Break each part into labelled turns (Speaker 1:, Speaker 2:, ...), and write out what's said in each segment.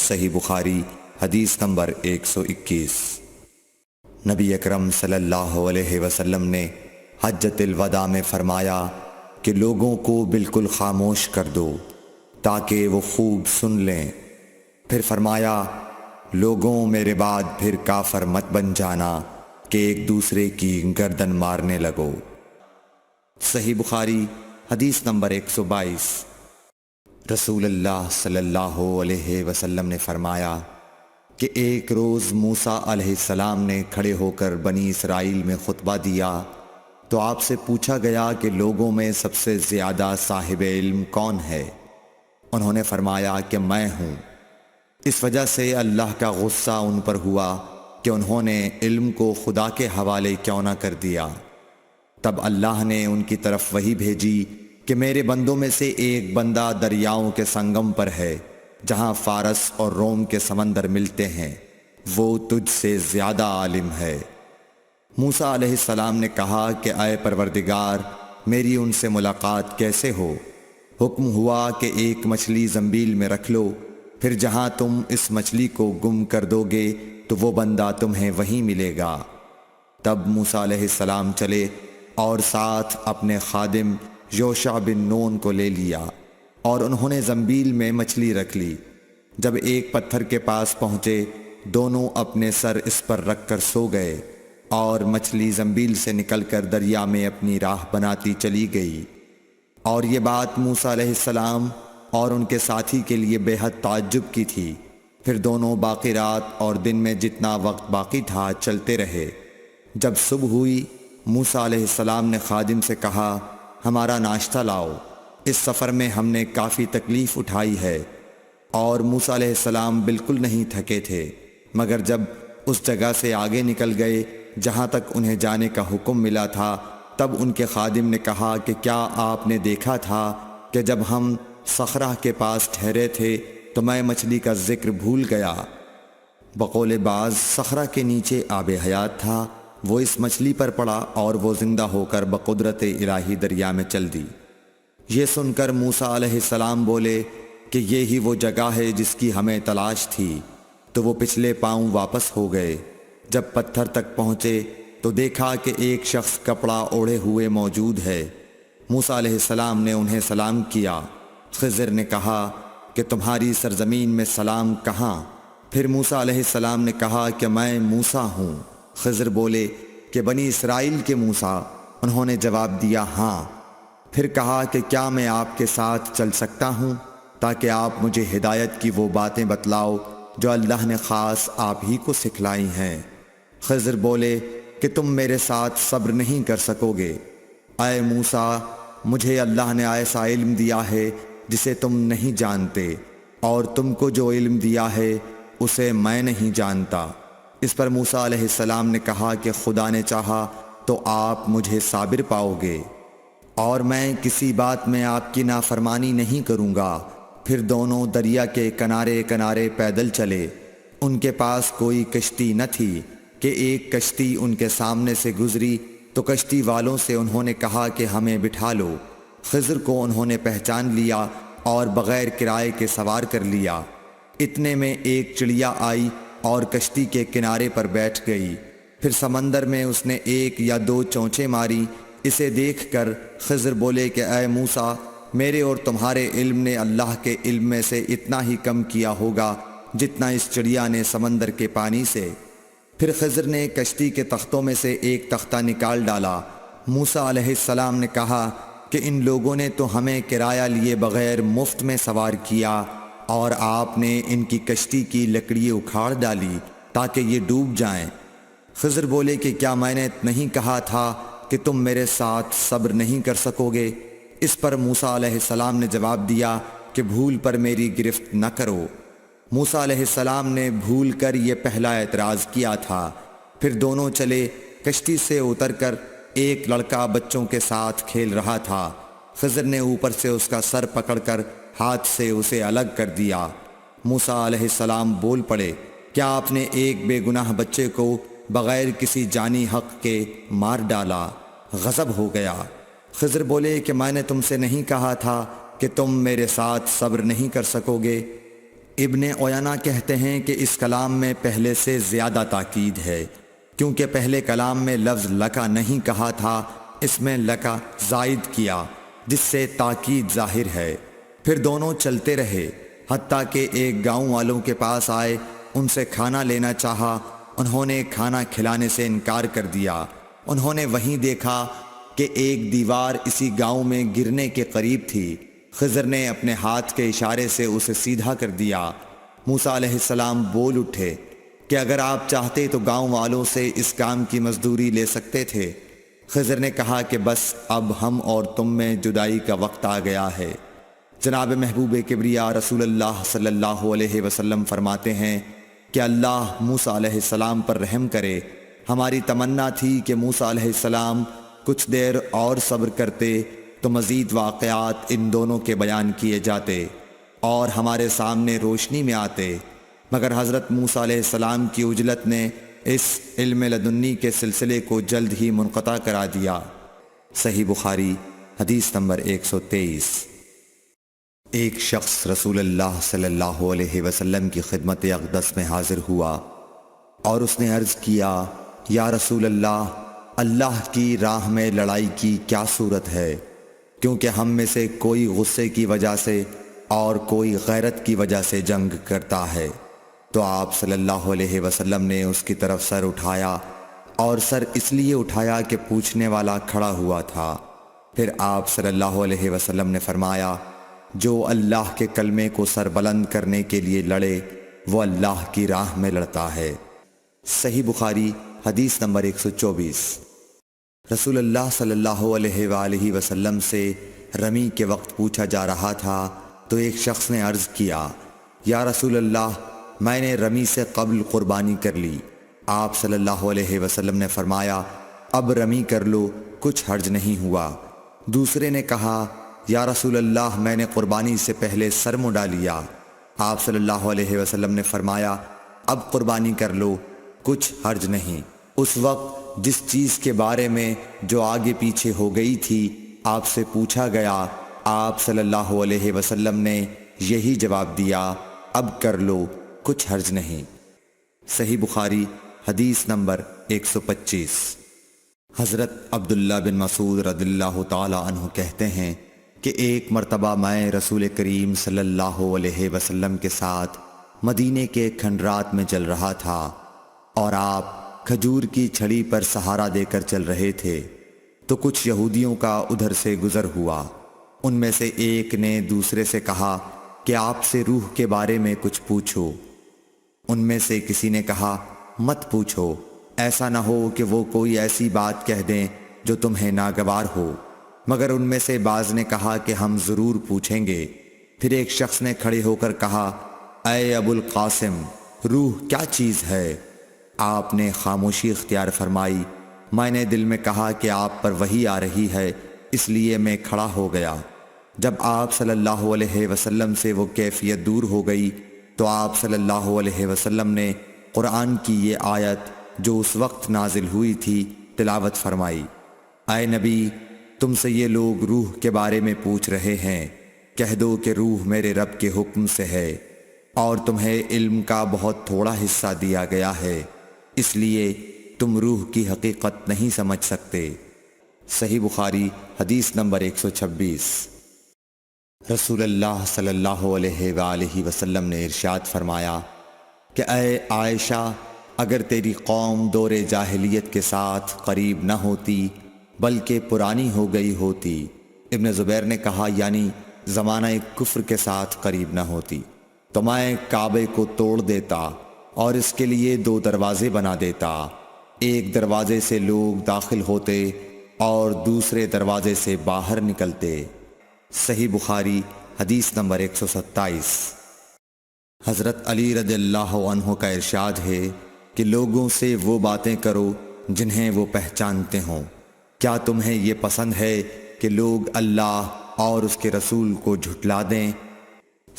Speaker 1: صحیح بخاری حدیث نمبر 121۔ نبی اکرم صلی اللہ علیہ وسلم نے حجۃ الوداع میں فرمایا کہ لوگوں کو بالکل خاموش کر دو تاکہ وہ خوب سن لیں۔ پھر فرمایا لوگوں میرے بعد پھر کافر مت بن جانا کہ ایک دوسرے کی گردن مارنے لگو۔ صحیح بخاری حدیث نمبر 122۔ رسول اللہ صلی اللہ علیہ وسلم نے فرمایا کہ ایک روز موسیٰ علیہ السلام نے کھڑے ہو کر بنی اسرائیل میں خطبہ دیا تو آپ سے پوچھا گیا کہ لوگوں میں سب سے زیادہ صاحب علم کون ہے؟ انہوں نے فرمایا کہ میں ہوں۔ اس وجہ سے اللہ کا غصہ ان پر ہوا کہ انہوں نے علم کو خدا کے حوالے کیوں نہ کر دیا۔ تب اللہ نے ان کی طرف وحی بھیجی کہ میرے بندوں میں سے ایک بندہ دریاؤں کے سنگم پر ہے جہاں فارس اور روم کے سمندر ملتے ہیں، وہ تجھ سے زیادہ عالم ہے۔ موسیٰ علیہ السلام نے کہا کہ اے پروردگار، میری ان سے ملاقات کیسے ہو؟ حکم ہوا کہ ایک مچھلی زنبیل میں رکھ لو، پھر جہاں تم اس مچھلی کو گم کر دو گے تو وہ بندہ تمہیں وہیں ملے گا۔ تب موسیٰ علیہ السلام چلے اور ساتھ اپنے خادم یوشع بن نون کو لے لیا اور انہوں نے زنبیل میں مچھلی رکھ لی۔ جب ایک پتھر کے پاس پہنچے دونوں اپنے سر اس پر رکھ کر سو گئے اور مچھلی زنبیل سے نکل کر دریا میں اپنی راہ بناتی چلی گئی۔ اور یہ بات موسیٰ علیہ السلام اور ان کے ساتھی کے لیے بے حد تعجب کی تھی۔ پھر دونوں باقی رات اور دن میں جتنا وقت باقی تھا چلتے رہے۔ جب صبح ہوئی موسیٰ علیہ السلام نے خادم سے کہا ہمارا ناشتہ لاؤ، اس سفر میں ہم نے کافی تکلیف اٹھائی ہے۔ اور موسیٰ علیہ السلام بالکل نہیں تھکے تھے، مگر جب اس جگہ سے آگے نکل گئے جہاں تک انہیں جانے کا حکم ملا تھا تب ان کے خادم نے کہا کہ کیا آپ نے دیکھا تھا کہ جب ہم صخرہ کے پاس ٹھہرے تھے تو میں مچھلی کا ذکر بھول گیا؟ بقول بعض صخرہ کے نیچے آب حیات تھا، وہ اس مچھلی پر پڑا اور وہ زندہ ہو کر بقدرت الہی دریا میں چل دی۔ یہ سن کر موسیٰ علیہ السلام بولے کہ یہ ہی وہ جگہ ہے جس کی ہمیں تلاش تھی، تو وہ پچھلے پاؤں واپس ہو گئے۔ جب پتھر تک پہنچے تو دیکھا کہ ایک شخص کپڑا اوڑھے ہوئے موجود ہے۔ موسیٰ علیہ السلام نے انہیں سلام کیا۔ خضر نے کہا کہ تمہاری سرزمین میں سلام کہاں؟ پھر موسیٰ علیہ السلام نے کہا کہ میں موسیٰ ہوں۔ خضر بولے کہ بنی اسرائیل کے موسیٰ؟ انہوں نے جواب دیا ہاں۔ پھر کہا کہ کیا میں آپ کے ساتھ چل سکتا ہوں تاکہ آپ مجھے ہدایت کی وہ باتیں بتلاؤ جو اللہ نے خاص آپ ہی کو سکھلائی ہیں؟ خضر بولے کہ تم میرے ساتھ صبر نہیں کر سکو گے۔ اے موسیٰ، مجھے اللہ نے ایسا علم دیا ہے جسے تم نہیں جانتے، اور تم کو جو علم دیا ہے اسے میں نہیں جانتا۔ اس پر موسیٰ علیہ السلام نے کہا کہ خدا نے چاہا تو آپ مجھے صابر پاؤ گے، اور میں کسی بات میں آپ کی نافرمانی نہیں کروں گا۔ پھر دونوں دریا کے کنارے کنارے پیدل چلے۔ ان کے پاس کوئی کشتی نہ تھی کہ ایک کشتی ان کے سامنے سے گزری تو کشتی والوں سے انہوں نے کہا کہ ہمیں بٹھا لو۔ خضر کو انہوں نے پہچان لیا اور بغیر کرائے کے سوار کر لیا۔ اتنے میں ایک چڑیا آئی اور کشتی کے کنارے پر بیٹھ گئی۔ پھر سمندر میں اس نے ایک یا دو چونچیں ماری۔ اسے دیکھ کر خضر بولے کہ اے موسیٰ، میرے اور تمہارے علم نے اللہ کے علم میں سے اتنا ہی کم کیا ہوگا جتنا اس چڑیا نے سمندر کے پانی سے۔ پھر خضر نے کشتی کے تختوں میں سے ایک تختہ نکال ڈالا۔ موسیٰ علیہ السلام نے کہا کہ ان لوگوں نے تو ہمیں کرایہ لیے بغیر مفت میں سوار کیا، اور آپ نے ان کی کشتی کی لکڑی اکھاڑ ڈالی تاکہ یہ ڈوب جائیں۔ خضر بولے کہ کیا میں نے نہیں کہا تھا کہ تم میرے ساتھ صبر نہیں کر سکو گے؟ اس پر موسیٰ علیہ السلام نے جواب دیا کہ بھول پر میری گرفت نہ کرو۔ موسیٰ علیہ السلام نے بھول کر یہ پہلا اعتراض کیا تھا۔ پھر دونوں چلے۔ کشتی سے اتر کر ایک لڑکا بچوں کے ساتھ کھیل رہا تھا۔ خضر نے اوپر سے اس کا سر پکڑ کر ہاتھ سے اسے الگ کر دیا۔ موسیٰ علیہ السلام بول پڑے، کیا آپ نے ایک بے گناہ بچے کو بغیر کسی جانی حق کے مار ڈالا؟ غضب ہو گیا۔ خضر بولے کہ میں نے تم سے نہیں کہا تھا کہ تم میرے ساتھ صبر نہیں کر سکو گے؟ ابن عیینہ کہتے ہیں کہ اس کلام میں پہلے سے زیادہ تاکید ہے، کیونکہ پہلے کلام میں لفظ لکا نہیں کہا تھا، اس میں لکا زائد کیا جس سے تاکید ظاہر ہے۔ پھر دونوں چلتے رہے حتیٰ کہ ایک گاؤں والوں کے پاس آئے، ان سے کھانا لینا چاہا، انہوں نے کھانا کھلانے سے انکار کر دیا۔ انہوں نے وہیں دیکھا کہ ایک دیوار اسی گاؤں میں گرنے کے قریب تھی۔ خضر نے اپنے ہاتھ کے اشارے سے اسے سیدھا کر دیا۔ موسیٰ علیہ السلام بول اٹھے کہ اگر آپ چاہتے تو گاؤں والوں سے اس کام کی مزدوری لے سکتے تھے۔ خضر نے کہا کہ بس اب ہم اور تم میں جدائی کا وقت آ گیا ہے۔ جناب محبوب کبریا رسول اللہ صلی اللہ علیہ وسلم فرماتے ہیں کہ اللہ موسیٰ علیہ السلام پر رحم کرے۔ ہماری تمنا تھی کہ موسیٰ علیہ السلام کچھ دیر اور صبر کرتے تو مزید واقعات ان دونوں کے بیان کیے جاتے اور ہمارے سامنے روشنی میں آتے، مگر حضرت موسیٰ علیہ السلام کی عجلت نے اس علم لدنی کے سلسلے کو جلد ہی منقطع کرا دیا۔ صحیح بخاری حدیث نمبر 123۔ ایک شخص رسول اللہ صلی اللہ علیہ وسلم کی خدمت اقدس میں حاضر ہوا اور اس نے عرض کیا، یا رسول اللہ، اللہ کی راہ میں لڑائی کی کیا صورت ہے؟ کیونکہ ہم میں سے کوئی غصے کی وجہ سے اور کوئی غیرت کی وجہ سے جنگ کرتا ہے۔ تو آپ صلی اللہ علیہ وسلم نے اس کی طرف سر اٹھایا، اور سر اس لیے اٹھایا کہ پوچھنے والا کھڑا ہوا تھا۔ پھر آپ صلی اللہ علیہ وسلم نے فرمایا، جو اللہ کے کلمے کو سر بلند کرنے کے لیے لڑے وہ اللہ کی راہ میں لڑتا ہے۔ صحیح بخاری حدیث نمبر 124۔ رسول اللہ صلی اللہ علیہ وآلہ وسلم سے رمی کے وقت پوچھا جا رہا تھا تو ایک شخص نے عرض کیا، یا رسول اللہ، میں نے رمی سے قبل قربانی کر لی۔ آپ صلی اللہ علیہ وسلم نے فرمایا، اب رمی کر لو، کچھ حرج نہیں ہوا۔ دوسرے نے کہا، یا رسول اللہ، میں نے قربانی سے پہلے سر منڈا لیا۔ آپ صلی اللہ علیہ وسلم نے فرمایا، اب قربانی کر لو، کچھ حرج نہیں۔ اس وقت جس چیز کے بارے میں جو آگے پیچھے ہو گئی تھی آپ سے پوچھا گیا، آپ صلی اللہ علیہ وسلم نے یہی جواب دیا، اب کر لو، کچھ حرج نہیں۔ صحیح بخاری حدیث نمبر 125۔ حضرت عبداللہ بن مسعود رضی اللہ تعالی عنہ کہتے ہیں کہ ایک مرتبہ میں رسول کریم صلی اللہ علیہ وسلم کے ساتھ مدینے کے کھنڈرات میں چل رہا تھا اور آپ کھجور کی چھڑی پر سہارا دے کر چل رہے تھے، تو کچھ یہودیوں کا ادھر سے گزر ہوا۔ ان میں سے ایک نے دوسرے سے کہا کہ آپ سے روح کے بارے میں کچھ پوچھو۔ ان میں سے کسی نے کہا، مت پوچھو، ایسا نہ ہو کہ وہ کوئی ایسی بات کہہ دیں جو تمہیں ناگوار ہو۔ مگر ان میں سے بعض نے کہا کہ ہم ضرور پوچھیں گے۔ پھر ایک شخص نے کھڑے ہو کر کہا، اے ابو القاسم، روح کیا چیز ہے؟ آپ نے خاموشی اختیار فرمائی۔ میں نے دل میں کہا کہ آپ پر وحی آ رہی ہے، اس لیے میں کھڑا ہو گیا۔ جب آپ صلی اللہ علیہ وسلم سے وہ کیفیت دور ہو گئی تو آپ صلی اللہ علیہ وسلم نے قرآن کی یہ آیت جو اس وقت نازل ہوئی تھی تلاوت فرمائی، اے نبی، تم سے یہ لوگ روح کے بارے میں پوچھ رہے ہیں، کہہ دو کہ روح میرے رب کے حکم سے ہے، اور تمہیں علم کا بہت تھوڑا حصہ دیا گیا ہے، اس لیے تم روح کی حقیقت نہیں سمجھ سکتے۔ صحیح بخاری حدیث نمبر 126۔ رسول اللہ صلی اللہ علیہ وآلہ وسلم نے ارشاد فرمایا کہ اے عائشہ، اگر تیری قوم دور جاہلیت کے ساتھ قریب نہ ہوتی بلکہ پرانی ہو گئی ہوتی۔ ابن زبیر نے کہا، یعنی زمانہ کفر کے ساتھ قریب نہ ہوتی، تو میں کعبے کو توڑ دیتا اور اس کے لیے 2 دروازے بنا دیتا، ایک دروازے سے لوگ داخل ہوتے اور دوسرے دروازے سے باہر نکلتے۔ صحیح بخاری حدیث نمبر 127۔ حضرت علی رضی اللہ عنہ کا ارشاد ہے کہ لوگوں سے وہ باتیں کرو جنہیں وہ پہچانتے ہوں۔ کیا تمہیں یہ پسند ہے کہ لوگ اللہ اور اس کے رسول کو جھٹلا دیں؟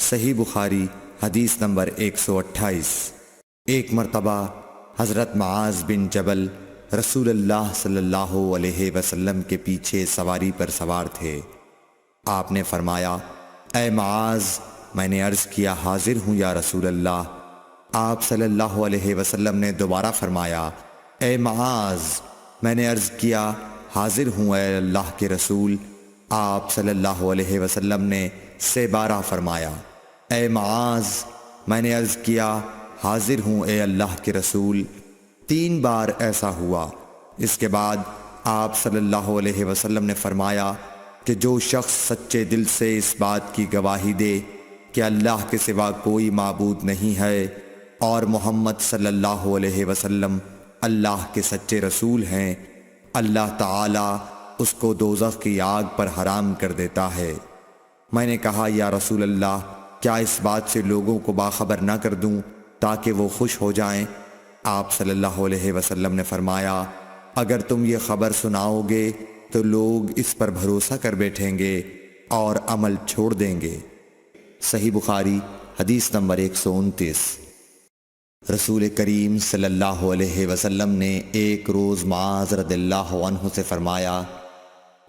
Speaker 1: صحیح بخاری حدیث نمبر 128۔ ایک مرتبہ حضرت معاذ بن جبل رسول اللہ صلی اللہ علیہ وسلم کے پیچھے سواری پر سوار تھے۔ آپ نے فرمایا، اے معاذ، میں نے عرض کیا حاضر ہوں یا رسول اللہ۔ آپ صلی اللہ علیہ وسلم نے دوبارہ فرمایا اے معاذ۔ میں نے عرض کیا حاضر ہوں اے اللہ کے رسول۔ آپ صلی اللہ علیہ وسلم نے سے بارہ فرمایا اے معاذ۔ میں نے عرض کیا حاضر ہوں اے اللہ کے رسول۔ 3 بار ایسا ہوا۔ اس کے بعد آپ صلی اللہ علیہ وسلم نے فرمایا کہ جو شخص سچے دل سے اس بات کی گواہی دے کہ اللہ کے سوا کوئی معبود نہیں ہے اور محمد صلی اللہ علیہ وسلم اللہ کے سچے رسول ہیں، اللہ تعالی اس کو دوزخ کی آگ پر حرام کر دیتا ہے۔ میں نے کہا یا رسول اللہ کیا اس بات سے لوگوں کو باخبر نہ کر دوں تاکہ وہ خوش ہو جائیں؟ آپ صلی اللہ علیہ وسلم نے فرمایا اگر تم یہ خبر سناؤ گے تو لوگ اس پر بھروسہ کر بیٹھیں گے اور عمل چھوڑ دیں گے۔ صحیح بخاری حدیث نمبر 129۔ رسول کریم صلی اللہ علیہ وسلم نے ایک روز معاذ رضی اللہ عنہ سے فرمایا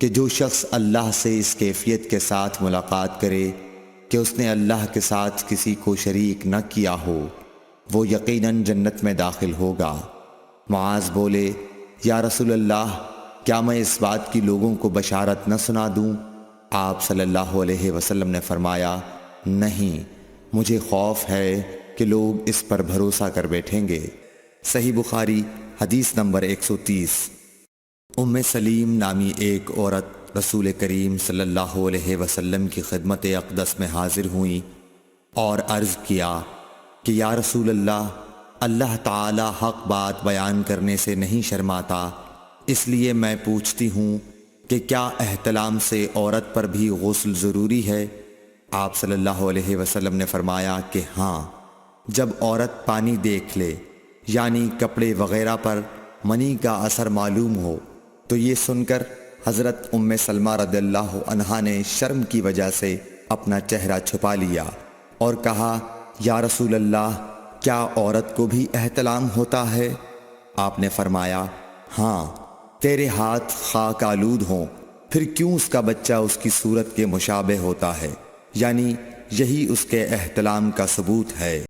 Speaker 1: کہ جو شخص اللہ سے اس کیفیت کے ساتھ ملاقات کرے کہ اس نے اللہ کے ساتھ کسی کو شریک نہ کیا ہو، وہ یقیناً جنت میں داخل ہوگا۔ معاذ بولے یا رسول اللہ کیا میں اس بات کی لوگوں کو بشارت نہ سنا دوں؟ آپ صلی اللہ علیہ وسلم نے فرمایا نہیں، مجھے خوف ہے کہ لوگ اس پر بھروسہ کر بیٹھیں گے۔ صحیح بخاری حدیث نمبر 130۔ ام سلیم نامی ایک عورت رسول کریم صلی اللہ علیہ وسلم کی خدمت اقدس میں حاضر ہوئیں اور عرض کیا کہ یا رسول اللہ، اللہ تعالی حق بات بیان کرنے سے نہیں شرماتا، اس لیے میں پوچھتی ہوں کہ کیا احتلام سے عورت پر بھی غسل ضروری ہے؟ آپ صلی اللہ علیہ وسلم نے فرمایا کہ ہاں، جب عورت پانی دیکھ لے یعنی کپڑے وغیرہ پر منی کا اثر معلوم ہو۔ تو یہ سن کر حضرت ام سلمہ رضی اللہ عنہا نے شرم کی وجہ سے اپنا چہرہ چھپا لیا اور کہا یا رسول اللہ کیا عورت کو بھی احتلام ہوتا ہے؟ آپ نے فرمایا ہاں، تیرے ہاتھ خاک آلود ہوں، پھر کیوں اس کا بچہ اس کی صورت کے مشابہ ہوتا ہے، یعنی یہی اس کے احتلام کا ثبوت ہے۔